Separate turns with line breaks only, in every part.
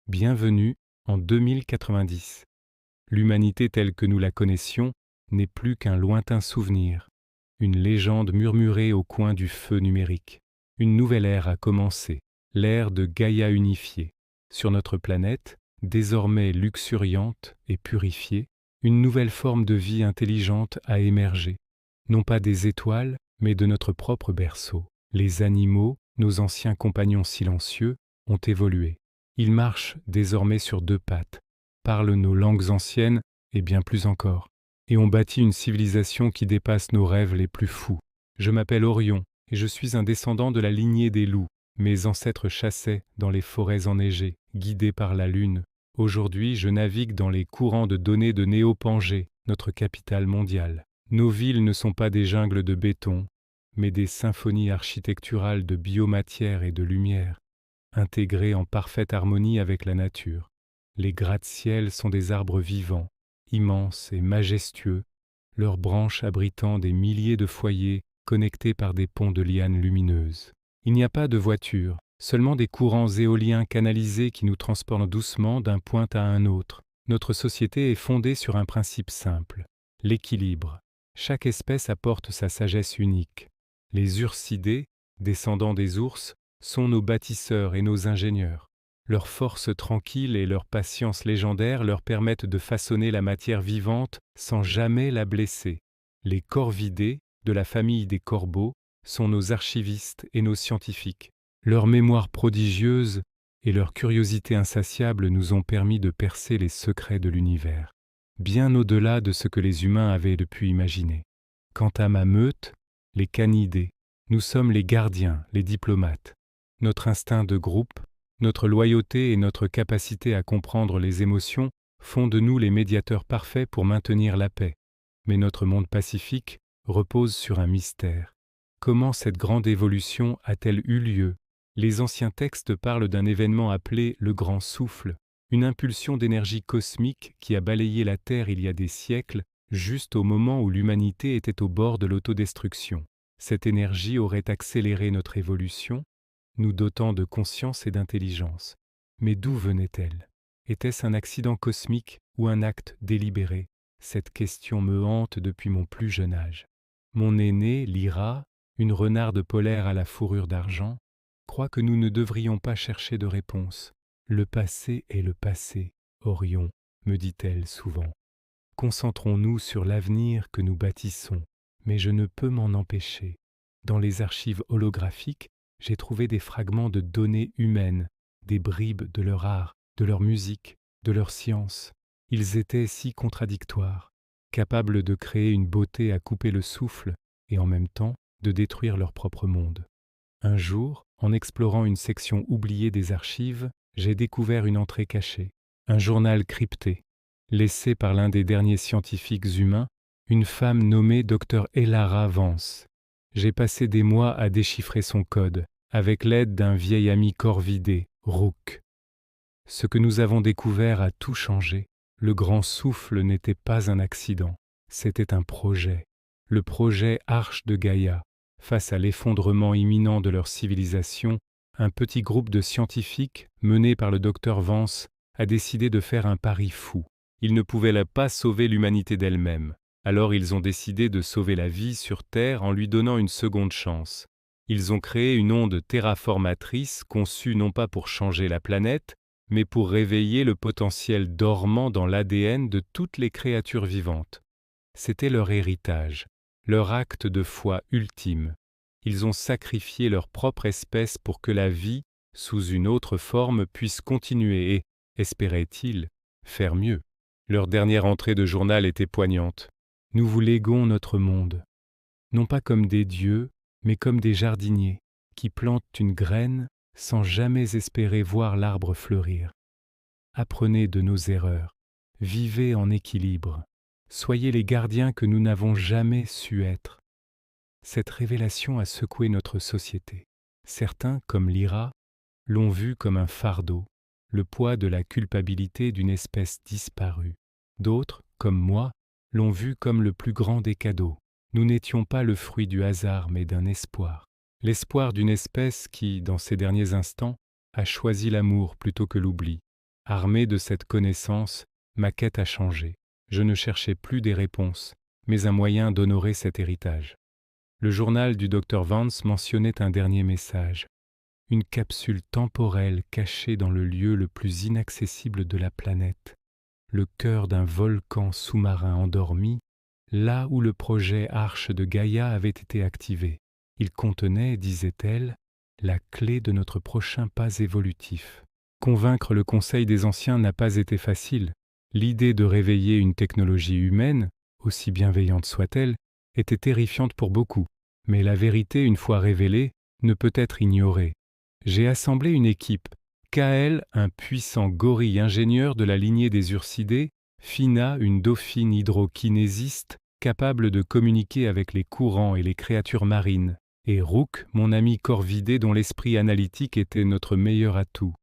Bienvenue en 2090. L'humanité telle que nous la connaissions n'est plus qu'un lointain souvenir, une légende murmurée au coin du feu numérique. Une nouvelle ère a commencé, l'ère de Gaïa unifiée. Sur notre planète, désormais luxuriante et purifiée, une nouvelle forme de vie intelligente a émergé, non pas des étoiles, mais de notre propre berceau. Les animaux, nos anciens compagnons silencieux, ont évolué. Ils marchent désormais sur deux pattes, parlent nos langues anciennes et bien plus encore, et ont bâti une civilisation qui dépasse nos rêves les plus fous. Je m'appelle Orion, et je suis un descendant de la lignée des loups. Mes ancêtres chassaient dans les forêts enneigées, guidés par la lune. Aujourd'hui, je navigue dans les courants de données de Néo-Pangée, notre capitale mondiale. Nos villes ne sont pas des jungles de béton, mais des symphonies architecturales de biomatière et de lumière, intégrées en parfaite harmonie avec la nature. Les gratte-ciels sont des arbres vivants, immenses et majestueux, leurs branches abritant des milliers de foyers connectés par des ponts de lianes lumineuses. Il n'y a pas de voitures, seulement des courants éoliens canalisés qui nous transportent doucement d'un point à un autre. Notre société est fondée sur un principe simple, l'équilibre. Chaque espèce apporte sa sagesse unique. Les ursidés, descendants des ours, sont nos bâtisseurs et nos ingénieurs. Leur force tranquille et leur patience légendaire leur permettent de façonner la matière vivante sans jamais la blesser. Les corvidés, de la famille des corbeaux, sont nos archivistes et nos scientifiques. Leur mémoire prodigieuse et leur curiosité insatiable nous ont permis de percer les secrets de l'univers, bien au-delà de ce que les humains avaient pu imaginer. Quant à ma meute, les canidés, nous sommes les gardiens, les diplomates. Notre instinct de groupe, notre loyauté et notre capacité à comprendre les émotions font de nous les médiateurs parfaits pour maintenir la paix. Mais notre monde pacifique repose sur un mystère. Comment cette grande évolution a-t-elle eu lieu? Les anciens textes parlent d'un événement appelé le Grand Souffle, une impulsion d'énergie cosmique qui a balayé la Terre il y a des siècles, juste au moment où l'humanité était au bord de l'autodestruction. Cette énergie aurait accéléré notre évolution, nous dotant de conscience et d'intelligence. Mais d'où venait-elle? Était-ce un accident cosmique ou un acte délibéré? Cette question me hante depuis mon plus jeune âge. Mon aînée, Lyra, une renarde polaire à la fourrure d'argent, croit que nous ne devrions pas chercher de réponse. Le passé est le passé, Orion, me dit-elle souvent. Concentrons-nous sur l'avenir que nous bâtissons, mais je ne peux m'en empêcher. Dans les archives holographiques, j'ai trouvé des fragments de données humaines, des bribes de leur art, de leur musique, de leur science. Ils étaient si contradictoires, capables de créer une beauté à couper le souffle et en même temps de détruire leur propre monde. Un jour, en explorant une section oubliée des archives, j'ai découvert une entrée cachée, un journal crypté, laissé par l'un des derniers scientifiques humains, une femme nommée Dr. Elara Vance. J'ai passé des mois à déchiffrer son code, avec l'aide d'un vieil ami corvidé, Rook. Ce que nous avons découvert a tout changé. Le grand souffle n'était pas un accident, c'était un projet. Le projet Arche de Gaïa. Face à l'effondrement imminent de leur civilisation, un petit groupe de scientifiques, mené par le docteur Vance, a décidé de faire un pari fou. Ils ne pouvaient pas sauver l'humanité d'elle-même. Alors ils ont décidé de sauver la vie sur Terre en lui donnant une seconde chance. Ils ont créé une onde terraformatrice conçue non pas pour changer la planète, mais pour réveiller le potentiel dormant dans l'ADN de toutes les créatures vivantes. C'était leur héritage, leur acte de foi ultime. Ils ont sacrifié leur propre espèce pour que la vie, sous une autre forme, puisse continuer et, espéraient-ils, faire mieux. Leur dernière entrée de journal était poignante. Nous vous léguons notre monde, non pas comme des dieux, mais comme des jardiniers qui plantent une graine sans jamais espérer voir l'arbre fleurir. Apprenez de nos erreurs, vivez en équilibre, soyez les gardiens que nous n'avons jamais su être. Cette révélation a secoué notre société. Certains, comme Lyra, l'ont vu comme un fardeau, le poids de la culpabilité d'une espèce disparue. D'autres, comme moi, l'ont vu comme le plus grand des cadeaux. Nous n'étions pas le fruit du hasard, mais d'un espoir. L'espoir d'une espèce qui, dans ses derniers instants, a choisi l'amour plutôt que l'oubli, Armé de cette connaissance, ma quête a changé. Je ne cherchais plus des réponses, mais un moyen d'honorer cet héritage. Le journal du Dr Vance mentionnait un dernier message. Une capsule temporelle cachée dans le lieu le plus inaccessible de la planète, le cœur d'un volcan sous-marin endormi, là où le projet Arche de Gaïa avait été activé. Il contenait, disait-elle, la clé de notre prochain pas évolutif. Convaincre le Conseil des Anciens n'a pas été facile. L'idée de réveiller une technologie humaine, aussi bienveillante soit-elle, était terrifiante pour beaucoup. Mais la vérité, une fois révélée, ne peut être ignorée. J'ai assemblé une équipe. Kael, un puissant gorille ingénieur de la lignée des Ursidés, Fina, une dauphine hydrokinésiste capable de communiquer avec les courants et les créatures marines, et Rook, mon ami corvidé dont l'esprit analytique était notre meilleur atout.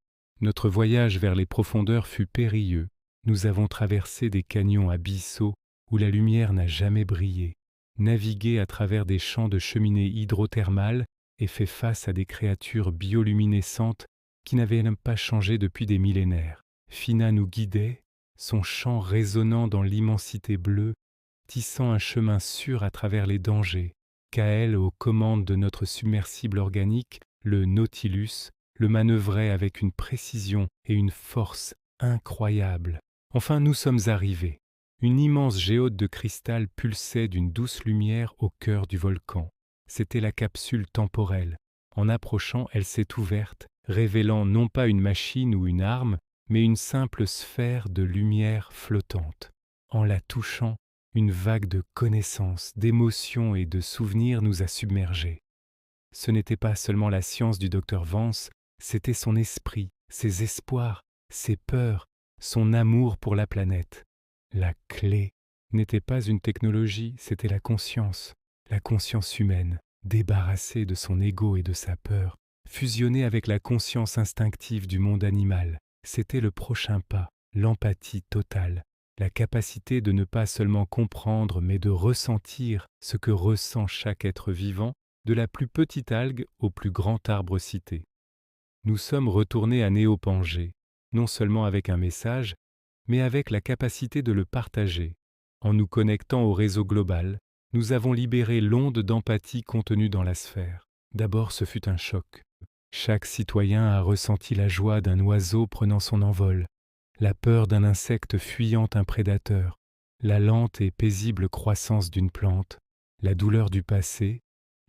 Notre voyage vers les profondeurs fut périlleux. Nous avons traversé des canyons abyssaux où la lumière n'a jamais brillé, navigué à travers des champs de cheminées hydrothermales et fait face à des créatures bioluminescentes qui n'avaient même pas changé depuis des millénaires. Fina nous guidait, son chant résonnant dans l'immensité bleue, tissant un chemin sûr à travers les dangers. Kael, aux commandes de notre submersible organique, le Nautilus, le manœuvrait avec une précision et une force incroyables. Enfin, nous sommes arrivés. Une immense géode de cristal pulsait d'une douce lumière au cœur du volcan. C'était la capsule temporelle. En approchant, elle s'est ouverte, révélant non pas une machine ou une arme, mais une simple sphère de lumière flottante. En la touchant, une vague de connaissances, d'émotions et de souvenirs nous a submergés. Ce n'était pas seulement la science du Dr Vance, c'était son esprit, ses espoirs, ses peurs, son amour pour la planète. La clé n'était pas une technologie, c'était la conscience humaine, débarrassée de son ego et de sa peur, fusionnée avec la conscience instinctive du monde animal. C'était le prochain pas, l'empathie totale, la capacité de ne pas seulement comprendre mais de ressentir ce que ressent chaque être vivant, de la plus petite algue au plus grand arbre cité. Nous sommes retournés à Néopangée, non seulement avec un message, mais avec la capacité de le partager. En nous connectant au réseau global, nous avons libéré l'onde d'empathie contenue dans la sphère. D'abord, ce fut un choc. Chaque citoyen a ressenti la joie d'un oiseau prenant son envol, la peur d'un insecte fuyant un prédateur, la lente et paisible croissance d'une plante, la douleur du passé,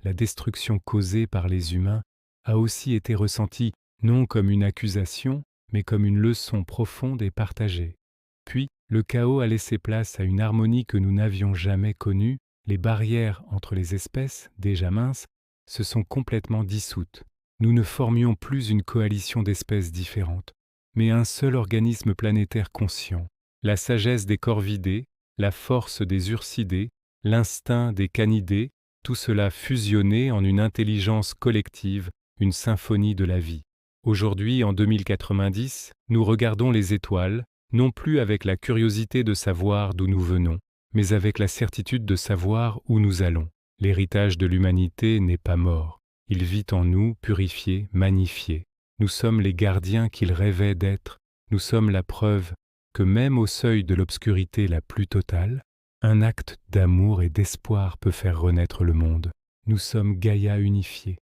la destruction causée par les humains a aussi été ressentie non comme une accusation, mais comme une leçon profonde et partagée. Puis, le chaos a laissé place à une harmonie que nous n'avions jamais connue, les barrières entre les espèces, déjà minces, se sont complètement dissoutes. Nous ne formions plus une coalition d'espèces différentes, mais un seul organisme planétaire conscient. La sagesse des corvidés, la force des ursidés, l'instinct des canidés, tout cela fusionné en une intelligence collective, une symphonie de la vie. Aujourd'hui, en 2090, nous regardons les étoiles, non plus avec la curiosité de savoir d'où nous venons, mais avec la certitude de savoir où nous allons. L'héritage de l'humanité n'est pas mort. Il vit en nous, purifié, magnifié. Nous sommes les gardiens qu'il rêvait d'être. Nous sommes la preuve que même au seuil de l'obscurité la plus totale, un acte d'amour et d'espoir peut faire renaître le monde. Nous sommes Gaïa unifiée.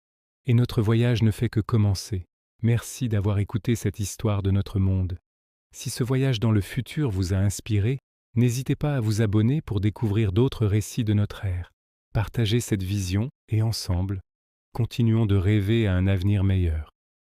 Et notre voyage ne fait que commencer. Merci d'avoir écouté cette histoire de notre monde. Si ce voyage dans le futur vous a inspiré, n'hésitez pas à vous abonner pour découvrir d'autres récits de notre ère. Partagez cette vision et ensemble, continuons de rêver à un avenir meilleur.